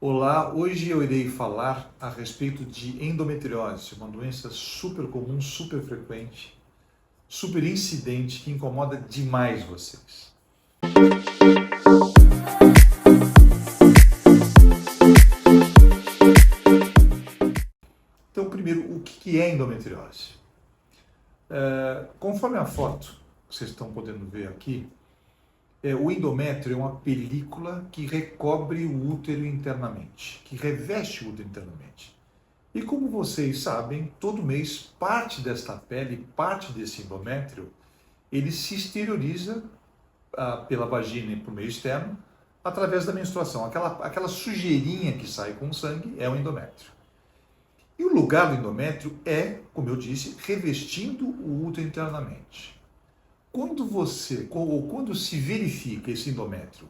Olá, hoje eu irei falar a respeito de endometriose, uma doença super comum, super frequente, super incidente que incomoda demais vocês. Então, primeiro, o que é endometriose? Conforme a foto que vocês estão podendo ver aqui, o endométrio é uma película que recobre o útero internamente, que reveste o útero internamente. E como vocês sabem, todo mês parte desta pele, parte desse endométrio, ele se exterioriza pela vagina e por meio externo através da menstruação. Aquela sujeirinha que sai com o sangue é o endométrio. E o lugar do endométrio é, como eu disse, revestindo o útero internamente. Quando se verifica esse endométrio,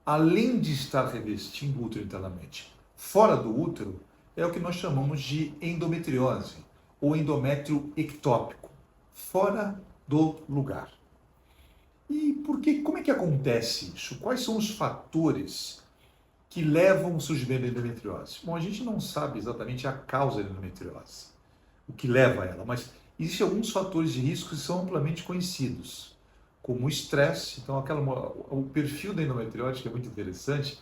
além de estar revestindo o útero internamente, fora do útero, é o que nós chamamos de endometriose, ou endométrio ectópico, fora do lugar. E como é que acontece isso? Quais são os fatores que levam ao surgimento da endometriose? Bom, a gente não sabe exatamente a causa da endometriose, o que leva a ela, mas existem alguns fatores de risco que são amplamente conhecidos, como o estresse. Então, o perfil da endometriose, que é muito interessante,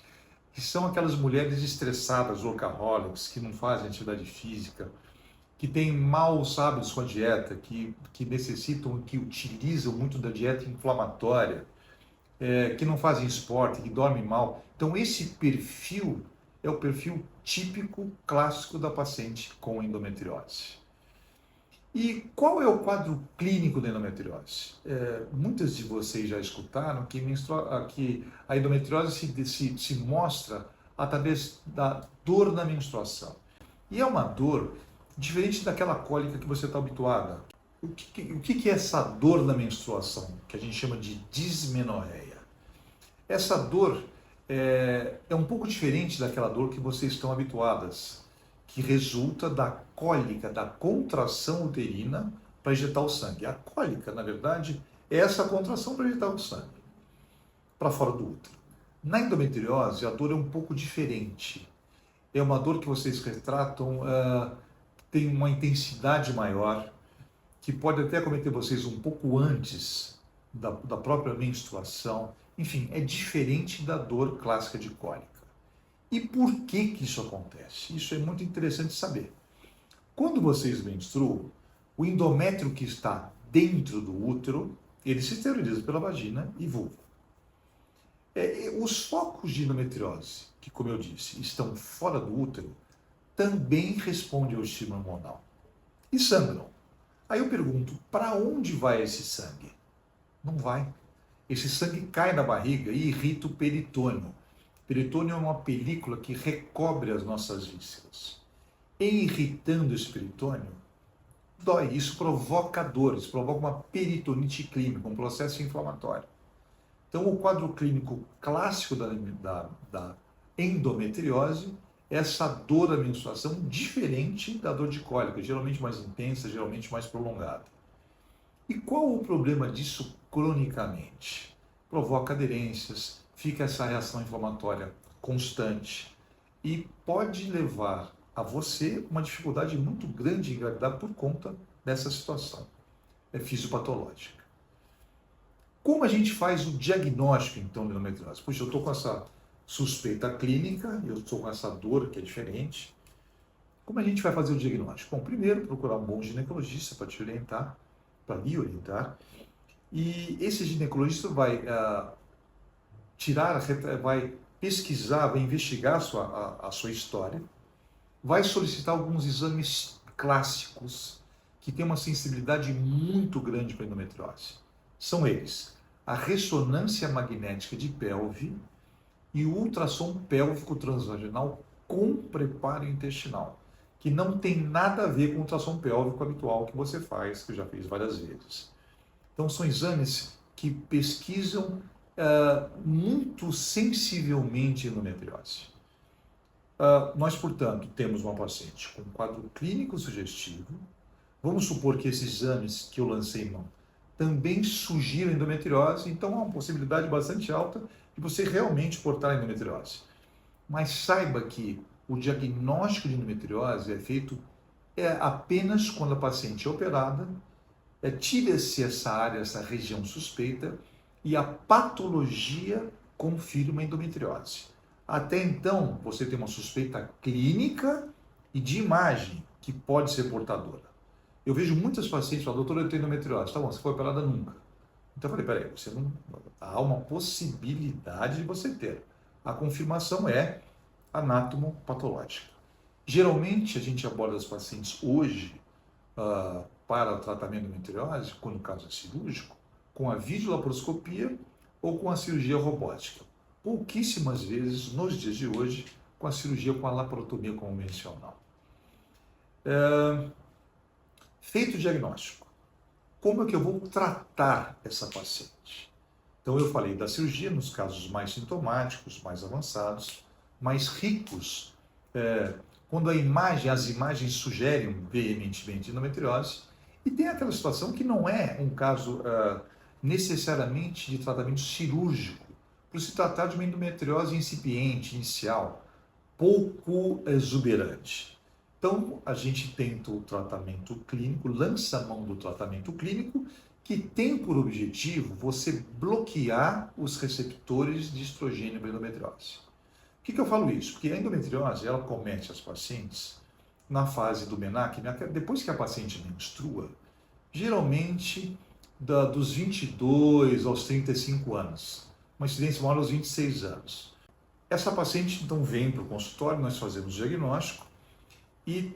que são aquelas mulheres estressadas, workaholics, que não fazem atividade física, que têm maus hábitos com a dieta, que necessitam, que utilizam muito da dieta inflamatória, que não fazem esporte, que dormem mal. Então, esse perfil é o perfil típico, clássico da paciente com endometriose. E qual é o quadro clínico da endometriose? Muitas de vocês já escutaram que a endometriose se mostra através da dor na menstruação. E é uma dor diferente daquela cólica que você está habituada. O que é essa dor na menstruação, que a gente chama de dismenorreia? Essa dor é um pouco diferente daquela dor que vocês estão habituadas, que resulta da cólica, da contração uterina para injetar o sangue. A cólica, na verdade, é essa contração para injetar o sangue para fora do útero. Na endometriose, a dor é um pouco diferente. É uma dor que vocês retratam, tem uma intensidade maior, que pode até acometer vocês um pouco antes da própria menstruação. Enfim, é diferente da dor clássica de cólica. E por que isso acontece? Isso é muito interessante saber. Quando vocês menstruam, o endométrio que está dentro do útero, ele se esteriliza pela vagina e vulva. Os focos de endometriose, que como eu disse, estão fora do útero, também respondem ao estímulo hormonal e sangram. Aí eu pergunto, para onde vai esse sangue? Não vai. Esse sangue cai na barriga e irrita o peritônio. O peritônio é uma película que recobre as nossas vísceras. E irritando esse peritônio, dói. Isso provoca dores, provoca uma peritonite clínica, um processo inflamatório. Então, o quadro clínico clássico da endometriose é essa dor da menstruação diferente da dor de cólica, geralmente mais intensa, geralmente mais prolongada. E qual o problema disso cronicamente? Provoca aderências, fica essa reação inflamatória constante e pode levar a você uma dificuldade muito grande em engravidar por conta dessa situação. É fisiopatológica. Como a gente faz o diagnóstico, então, de endometriose? Puxa, eu estou com essa suspeita clínica, eu estou com essa dor que é diferente. Como a gente vai fazer o diagnóstico? Bom, primeiro, procurar um bom ginecologista para te orientar, para lhe orientar. E esse ginecologista vai vai pesquisar, vai investigar a sua história, vai solicitar alguns exames clássicos que têm uma sensibilidade muito grande para a endometriose. São eles: a ressonância magnética de pelve e o ultrassom pélvico transvaginal com preparo intestinal, que não tem nada a ver com o ultrassom pélvico habitual que você faz, que eu já fiz várias vezes. Então, são exames que pesquisam muito sensivelmente endometriose. Nós, portanto, temos uma paciente com um quadro clínico sugestivo. Vamos supor que esses exames que eu lancei em mão também sugiram endometriose, então há uma possibilidade bastante alta de você realmente portar endometriose. mas saiba que o diagnóstico de endometriose é feito apenas quando a paciente é operada, tira-se essa área, essa região suspeita e a patologia confirma a endometriose. Até então, você tem uma suspeita clínica e de imagem que pode ser portadora. Eu vejo muitas pacientes falando, doutor, eu tenho endometriose. Tá bom, você foi operada nunca. Então eu falei, peraí, você não, há uma possibilidade de você ter. A confirmação é anatomopatológica. Geralmente a gente aborda os pacientes hoje para o tratamento de endometriose, quando o caso é cirúrgico, com a videolaparoscopia ou com a cirurgia robótica. Pouquíssimas vezes, nos dias de hoje, com a cirurgia com a laparotomia convencional. Feito o diagnóstico, como é que eu vou tratar essa paciente? Então eu falei da cirurgia nos casos mais sintomáticos, mais avançados, mais ricos, quando as imagens sugerem veementemente endometriose, e tem aquela situação que não é um caso necessariamente de tratamento cirúrgico, por se tratar de uma endometriose incipiente, inicial, pouco exuberante. Então, a gente tenta o tratamento clínico, lança a mão do tratamento clínico, que tem por objetivo você bloquear os receptores de estrogênio para endometriose. Por que eu falo isso? Porque a endometriose, ela comete as pacientes na fase do MENAC, depois que a paciente menstrua, geralmente dos 22 aos 35 anos, uma incidência maior aos 26 anos. Essa paciente então vem para o consultório, nós fazemos o diagnóstico e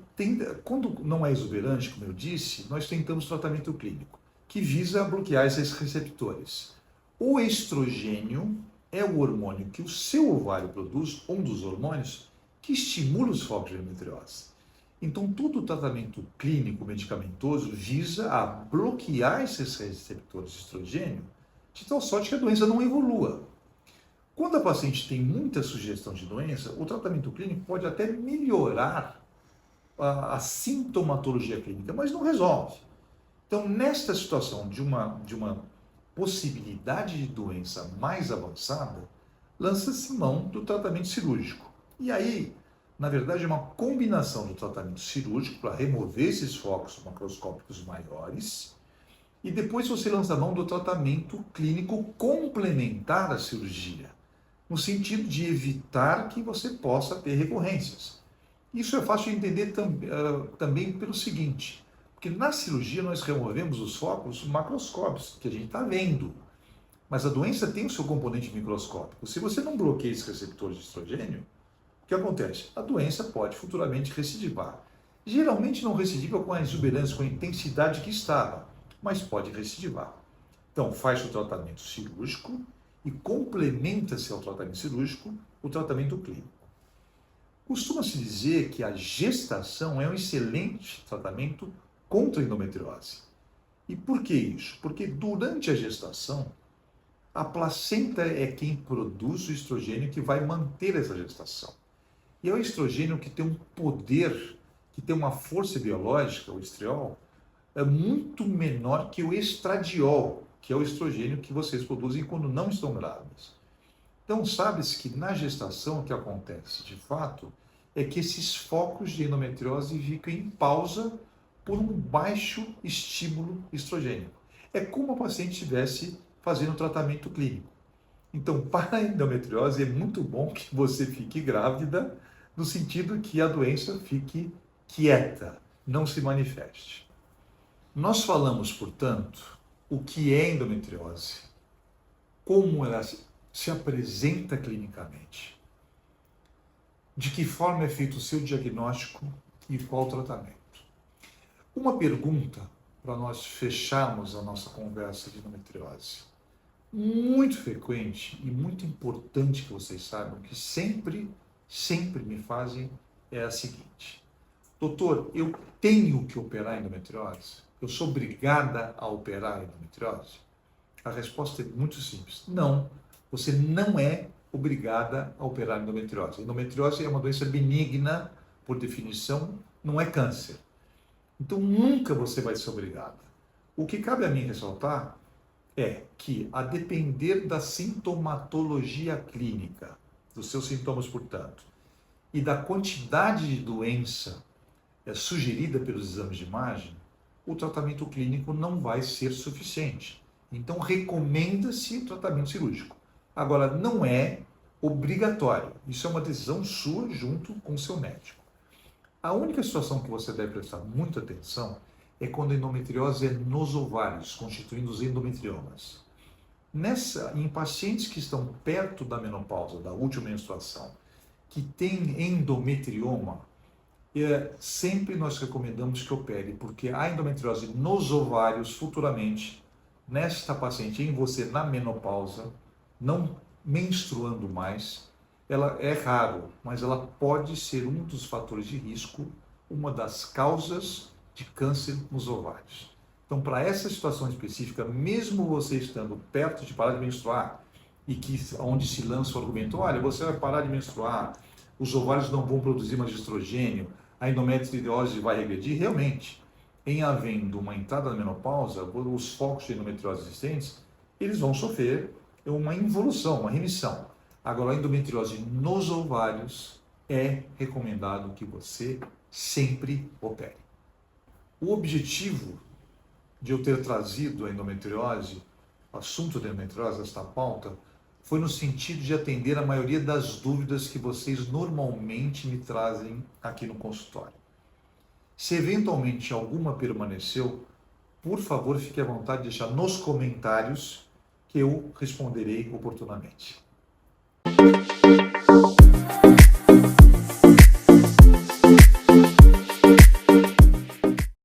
quando não é exuberante, como eu disse, nós tentamos tratamento clínico, que visa bloquear esses receptores. O estrogênio é o hormônio que o seu ovário produz, um dos hormônios, que estimula os focos de endometriose. Então, todo o tratamento clínico medicamentoso visa a bloquear esses receptores de estrogênio, de tal sorte que a doença não evolua. Quando a paciente tem muita sugestão de doença, o tratamento clínico pode até melhorar a sintomatologia clínica, mas não resolve. Então, nesta situação de uma possibilidade de doença mais avançada, lança-se mão do tratamento cirúrgico. E aí, na verdade, é uma combinação do tratamento cirúrgico para remover esses focos macroscópicos maiores e depois você lança mão do tratamento clínico complementar à cirurgia, no sentido de evitar que você possa ter recorrências. Isso é fácil de entender também pelo seguinte, porque na cirurgia nós removemos os focos macroscópicos, que a gente está vendo, mas a doença tem o seu componente microscópico. Se você não bloqueia esses receptores de estrogênio, o que acontece? A doença pode futuramente recidivar. Geralmente não recidiva com a exuberância, com a intensidade que estava, mas pode recidivar. Então, faz o tratamento cirúrgico e complementa-se ao tratamento cirúrgico o tratamento clínico. Costuma-se dizer que a gestação é um excelente tratamento contra a endometriose. E por que isso? Porque durante a gestação, a placenta é quem produz o estrogênio que vai manter essa gestação. E é o estrogênio que tem um poder, que tem uma força biológica, o estriol, é muito menor que o estradiol, que é o estrogênio que vocês produzem quando não estão grávidas. Então, sabe-se que na gestação o que acontece, de fato, é que esses focos de endometriose ficam em pausa por um baixo estímulo estrogênico. É como a paciente estivesse fazendo tratamento clínico. Então, para a endometriose, é muito bom que você fique grávida, no sentido que a doença fique quieta, não se manifeste. Nós falamos, portanto, o que é endometriose, como ela se apresenta clinicamente, de que forma é feito o seu diagnóstico e qual o tratamento. Uma pergunta para nós fecharmos a nossa conversa de endometriose. Muito frequente e muito importante que vocês saibam, que sempre me fazem, é a seguinte: doutor, eu tenho que operar endometriose? Eu sou obrigada a operar endometriose? A resposta é muito simples. Não, você não é obrigada a operar endometriose. Endometriose é uma doença benigna, por definição, não é câncer. Então nunca você vai ser obrigada. O que cabe a mim ressaltar é que, a depender da sintomatologia clínica dos seus sintomas, portanto, e da quantidade de doença sugerida pelos exames de imagem, o tratamento clínico não vai ser suficiente. Então, recomenda-se o tratamento cirúrgico. Agora, não é obrigatório. Isso é uma decisão sua junto com o seu médico. A única situação que você deve prestar muita atenção é quando a endometriose é nos ovários, constituindo os endometriomas. Em pacientes que estão perto da menopausa, da última menstruação, que tem endometrioma, sempre nós recomendamos que opere, porque a endometriose nos ovários, futuramente, nesta paciente, em você na menopausa, não menstruando mais, ela é raro, mas ela pode ser um dos fatores de risco, uma das causas de câncer nos ovários. Então, para essa situação específica, mesmo você estando perto de parar de menstruar, e onde se lança o argumento, olha, você vai parar de menstruar, os ovários não vão produzir mais estrogênio, a endometriose vai regredir, realmente, em havendo uma entrada na menopausa, os focos de endometriose existentes, eles vão sofrer uma involução, uma remissão. Agora, a endometriose nos ovários é recomendado que você sempre opere. O objetivo de eu ter trazido a endometriose, o assunto da endometriose, esta pauta, foi no sentido de atender a maioria das dúvidas que vocês normalmente me trazem aqui no consultório. Se eventualmente alguma permaneceu, por favor, fique à vontade de deixar nos comentários que eu responderei oportunamente.